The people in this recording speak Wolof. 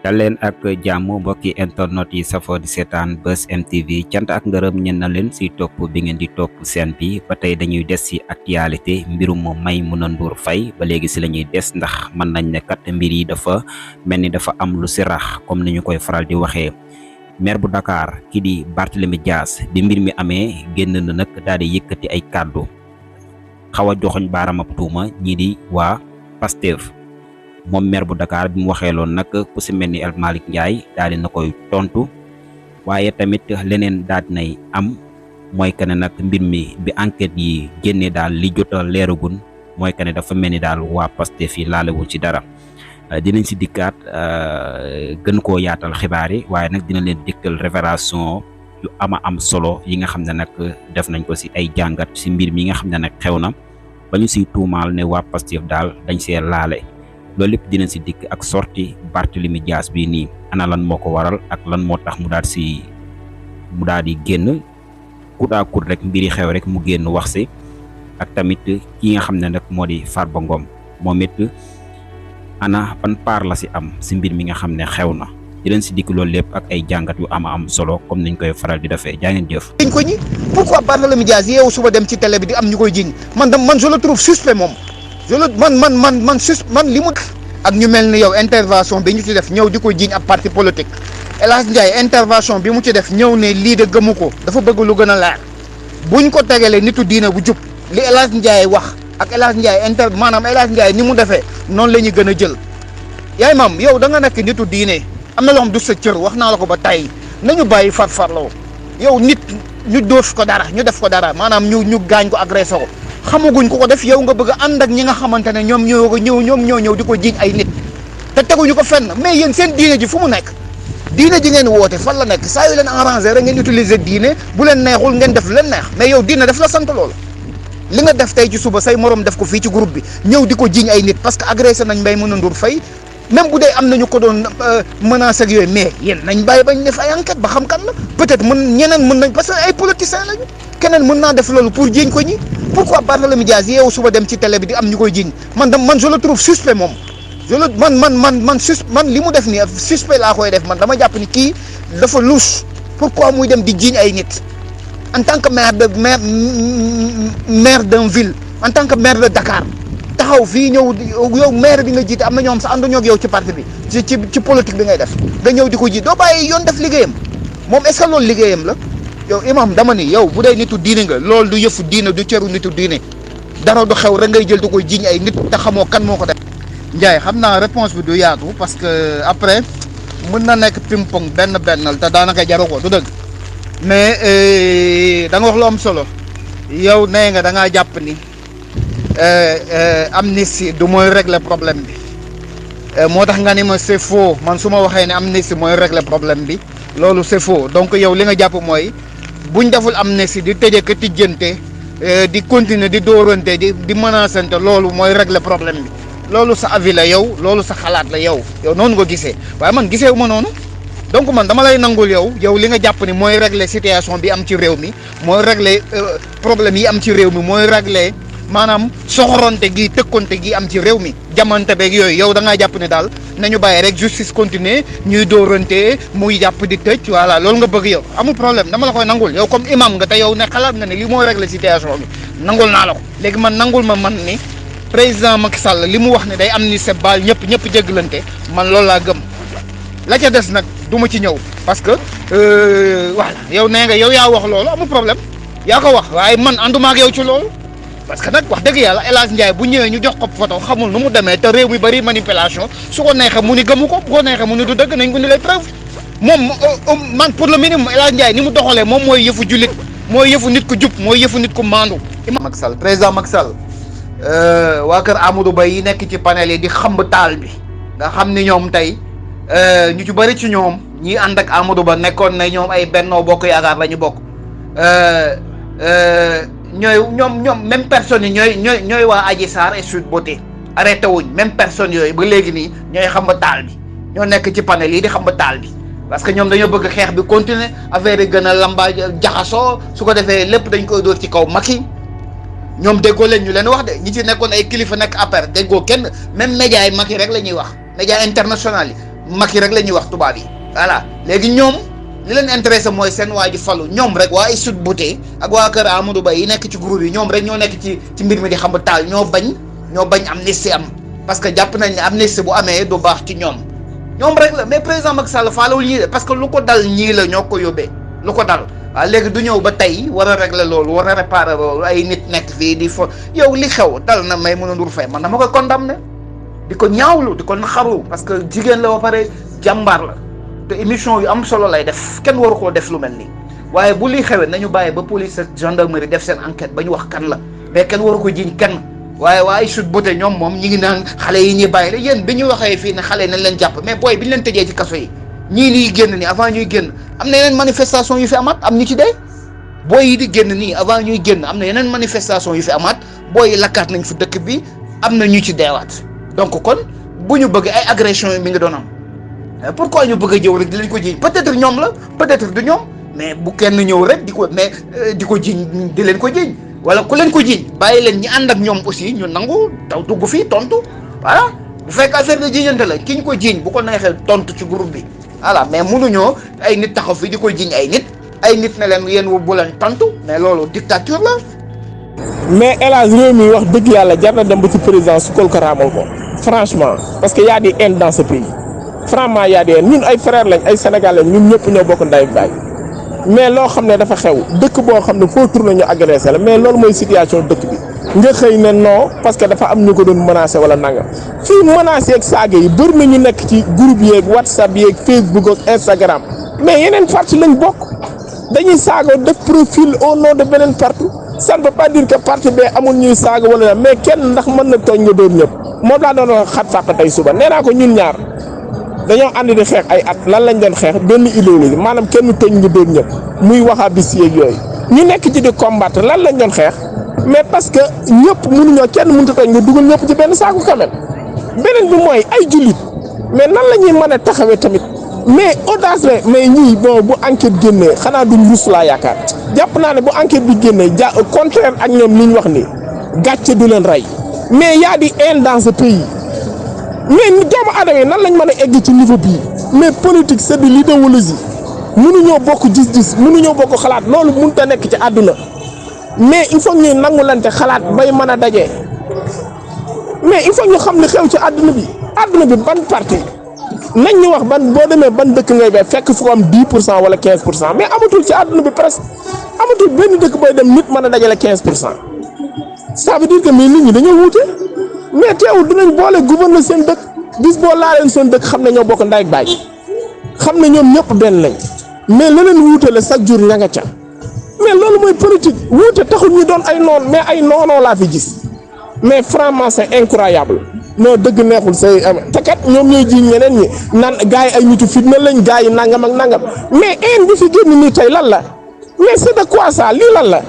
dal leen ak jàmm mbokki internet yi safoo di seetaan Buzz M TV cant ak ngërëm ñen na leen si topp bi ngeen di topp seen bi ba tey dañuy des si actualité mbirum Maimouna Ndour Faye ba léegi si la ñuy des ndax mën nañ ne kat mbir yi dafa mel ni dafa am lu si rax comme ni ñu koy faral di waxee. maire bu Dakar ki di Barthelemy Diaz bi mbir mi amee génn na nag daal di yëkkati ay kàddu xaw a joxoñ baaramab tuuma ñii di waa Pastef. moom maire bu Dakar bi mu waxee loon nag ku si mel ni El Malick Ndiaye daal di na koy tontu waaye tamit leneen daal di nay am mooy que ne nag mbir mi bi enquête yi génnee daal li jot a leeragun mooy que ne dafa mel ni daal waa Pastef yi laalewul ci dara dinañ si dikkaat gën koo yaatal xibaar yi waaye nag dina leen dikkal révélation yu ama am solo yi nga xam ne nag def nañ ko si ay jàngat si mbir mi nga xam ne nag xew na ba ñu siy tuumaal ne waa Pastef daal dañ see laale. loolu lépp dina si dikk ak sorti Barthelemy Diaz bii nii ana lan moo ko waral ak lan moo tax mu daal di génn kut rek mbiri xew rek mu génn wax si ak tamit ki nga xam ne nag moo di Farba Ngom moom it ana ban paar la si am si mbir mi nga xam ne xew na di leen si dikk loolu lépp ak ay jàngat yu ama am solo comme niñ koy faral di defee jaa ngeen jëf. jiñ ko ñi pourquoi Barthelemy Diaz yeewu suba dem ci télé bi di am ñu koy jiñ man je le trouve suspect moom. man li mu ak ñu mel ni yow intervention bi ñu ci def ñëw di ko jiiñ ab parti politique El Hadj Ndiaye intervention bi mu ci def ñëw ne lii de gëmu ko dafa bëgg lu gën a leer buñ ko tegalee nitu diina bu jub li El Hadj Ndiaye wax ak El Hadj Ndiaye maanaam El Hadj Ndiaye ni mu defee noonu la ñuy gën a jël yaay maam yow da nga nekk nitu diine am na loo xam du sa cër wax naa la ko ba tey nañu bàyyi farfarloo yow nit ñu dóof ko dara ñu def ko dara maanaam ñu gaañ ko agressé ko xamaguñ ko def yow nga bëgg a ànd ak ñi nga xamante ne ñoom ñoo ñëw di ko jiiñ ay nit te teguñu ko fenn mais yéen seen diine ji fu mu nekk diine ji ngeen woote fan la nekk saa yu leen arrangé rek ngeen utiliser diine bu leen neexul ngeen def leen neex mais yow diine daf la sant loolu li nga def tey ci suba say morom def ko fii ci groupe bi ñëw di ko jiiñ ay nit parce que agressé nañ Maimouna Ndour Faye même bu dee am nañu ko doon menacé ak yooyu mais yéen nañ bàyyi bañ def ay enquête ba xam kan la peut-être ñeneen mën nañ parce que ay politiciens lañu keneen mën naa def loolu pour jiiñ ko ñi pourquoi Barthelemy Diaz yeewu suba dem ci télé bi di am ñu koy jiiñ man je le trouve suspect moom man li mu def nii suspect laa koy def man dama jàpp ni kii dafa louche pourquoi muy dem di jiiñ ay nit en tant que maire d'une ville en tant que maire de Dakar taxaw fii ñëw yow maire bi nga jiite am na ñoom sa ànduñoo ak yow ci parti bi ci politique bi ngay def nga ñëw di ko jiit doo bàyyi yoon def liggéeyam moom est-ce que loolu liggéeyam la yow imam dama ni yow bu dee nitu diine nga loolu du yëfu diine du cëru nitu diine dara du xew rek ngay jël di koy jiiñ ay nit te xamoo kan moo ko def. Ndiaye xam naa réponse bi du yaatu parce que après mën na nekk ping pong bennal te daanaka jaru ko du dëgg mais da nga wax lu am solo yow nee nga da ngaa jàpp ni amnistie du mooy régler problème bi moo tax nga ni ma c'est faux man su ma waxee ne amnistie mooy régler problème bi loolu c'est faux donc yow li nga jàpp mooy buñ deful amnistie di tëjee ka tijjante di continuer di dóorante di menacante loolu mooy régler problème bi loolu sa avis la yow loolu sa xalaat la yow noonu nga gisee waaye man gisee wu ma noonu donc man dama lay nangul yow li nga jàpp ni mooy régler situation bi am ci réew mi mooy régler problème yi am ci réew mi mooy régler maanaam soxoronte gi tëkkonte gi am ci réew mi jamante beeg yooyu yow da ngaa jàpp ne daal nañu bàyyi rek justice continuer ñuy dóorante muy jàpp di tëj voilà loolu nga bëgg yow amul problème dama la koy nangul yow comme imam nga te yow ne xalaat nga ne li mooy régler situation bi nangul naa la ko léegi man nangul ma man ni président Macky Sall li mu wax ne day amnistie baal ñëpp jéggalante man loolu laa gëm la ca des nag du ma ci ñëw parce que voilà yow nee nga yow yaa wax loolu amul problème yaa ko wax waaye man ànduma ak yow ci loolu parce que nag wax dëgg yàlla El Hadj Ndiaye bu ñëwee ñu jox ko photo xamul nu mu demee te réew mi bari manipulation su ko neexee mu ni gëmu ko bu ko neexee mu ni du dëgg nañ ko ni lay preuve moom man pour le minimum El Hadj Ndiaye ni mu doxalee moom mooy yëfu jullit mooy yëfu nit ku jub mooy yëfu nit ku maandu. Macky Sall président Macky Sall waa kër Amadou Ba yi nekk ci panel yi di xamb taal bi nga xam ni ñoom tey ñu ci bari ci ñoom ñi ànd ak Amadou Ba nekkoon na ñoom ay Benno Bokk Yaakaar la ñu bokk. ñoom même personne yi ñooy waa Adji Sarr et Sweet Beauté arrêté wuñ même personne yooyu ba léegi nii ñooy xam ba taal bi ñoo nekk ci panel yi di xam ba taal bi parce que ñoom dañoo bëgg xeex bi continuer affaire yi gën a lamba jaxasoo su ko defee lépp dañ koy dóor ci kaw Macky ñoom déggoo leen ñu leen wax de ñi ci nekkoon ay kilifa nekk APR déggoo kenn même média yi Macky rek la ñuy wax média international yi Macky rek la ñuy wax tubaab yi voilà léegi ñoom li leen intéressé mooy seen waa ji falu ñoom rek waa ay sud beauté ak waa kër Amadou Ba yi nekk ci groupe yi ñoom rek ñoo nekk ci mbir mi di xam ba taal ñoo bañ amnistie am parce que jàpp nañ ne amnistie bu amee du baax ci ñoom rek la mais président Macky Sall faalawul ñii de parce que lu ko dal ñii la ñoo ko yóbbee lu ko dal waaw léegi du ñëw ba tey war a régler loolu war a réparer loolu ay nit nekk fii di fo yow li xew dal na Maïmouna Ndour Faye man dama koy condamné di ko ñaawlu di ko naxaru parce que jigéen la ba pare jàmbaar la te émission yu am solo lay def kenn waru koo def lu mel nii waaye bu lii xewee nañu bàyyi ba police ak gendarmerie def seen enquête ba ñu wax kan la mais kenn waru ko jiñ kenn waaye waaye sud bote ñoom moom ñi ngi naan xale yi ñuy bàyyi la yéen bi ñu waxee fii ne xale yi nañ leen jàpp mais booy bi ñu leen tëjee ci kaso yi ñii nii génn nii avant ñuy génn am na yeneen manifestation yu fi amaat am ñu ci dee booy yi di génn nii avant ñuy génn am na yeneen manifestation yu fi amaat booy yi lakkaat nañ fi dëkk bi am na ñu ci deewaat donc kon bu ñu bëgg ay agression yi mi ngi doon am pourquoi ñu bëgg a jëw rek di leen ko jiiñ peut-être ñoom la peut-être du ñoom mais bu kenn ñëw rek di ko jiiñ di leen ko jiiñ wala ku leen ko jiiñ bàyyi leen ñi ànd ak ñoom aussi ñu nangu taw dugg fii tontu voilà bu fekk affaire de jiiñante la ki ñu ko jiiñ bu ko neexee tontu ci groupe bi voilà mais mënuñoo ay nit taxaw fi di ko jiiñ ay nit ne leen yéen bu leen tontu mais loolu dictature la. mais El Hadj réew mi wax dëgg yàlla jar na dem ba ci président su ko raamal ko franchement parce que y a des haines dans ce pays franchement y a des haines ñun ay frères lañ ay sénégalais ñun ñëpp ñoo bokk ndey baay mais loo xam ne dafa xew dëkk boo xam ne foo tourné ñu agressé la mais loolu mooy situation dëkk bi nga xëy ne non parce que dafa am ñu ko doon menacé wala nangam fii menacé ak saaga yi bëri na ñu nekk ci groupe yeeg WhatsApp yeeg Facebook ak Instagram mais yeneen parti lañ bokk dañuy saaga def profil au nom de beneen parti ça ne veut pas dire que parti bee amul ñuy saaga wala mais kenn ndax mën na tooñ nga doon ñëpp moom laa doon wax xat fàq tey suba nee naa ko ñun ñaar dañoo ànd di xeex ay at lan lañ doon xeex benn idéologie maanaam kenn tooñ nga doon ñëpp muy wahabis yeeg yooyu ñu nekk ci di combattre lan lañ doon xeex mais parce que ñëpp mënuñoo kenn mënut a tooñ nga dugal ñëpp ci benn saako quand même beneen bi mooy ay jullit mais nan la ñuy mën a taxawee tamit mais audace la mais ñii bon bu enquête génnee xanaa duñ rus laa yaakaar jàpp naa ne bu enquête bi génnee contraire ak ñoom li ñu wax ni gàcce du leen rey mais y a des haines dans ce pays mais ni doomu aadama yi nan lañ mën a egg ci niveau bii mais politique c'est de l'idéologie mënuñoo bokk gis-gis mënuñoo bokk xalaat loolu mënut a nekk ci àdduna mais il faut ñuy nangulante xalaat bay mën a daje mais il faut ñu xam li xew ci àdduna bi ban parti nañ ñu wax ban boo demee ban dëkk ngay bay fekk fu am 10% wala 15% mais amatul ci àdduna bi presque amatul benn dëkk booy dem nit mën a dajale 15%. ça veut dire que mais nit ñi dañoo wuute mais teewul dinañ boole gouverner seen dëkk bis boo laaleen seen dëkk xam ne ñoo bokk ndey ak baay xam ne ñoom ñëpp benn lañ mais leneen wuute la chaque jour ña nga ca mais loolu mooy politique wuute taxul ñu doon ay noon mais ay noonoo laa fi gis mais franchement c'est incroyable. non dëgg neexul say te kat ñoom ñooy jiiñ ñeneen ñi naan gars yi ay nitu fitna lañ gars yi nangam ak nangam mais haine bi fi génn nii tey lan la mais c'est de quoi ça lii lan la.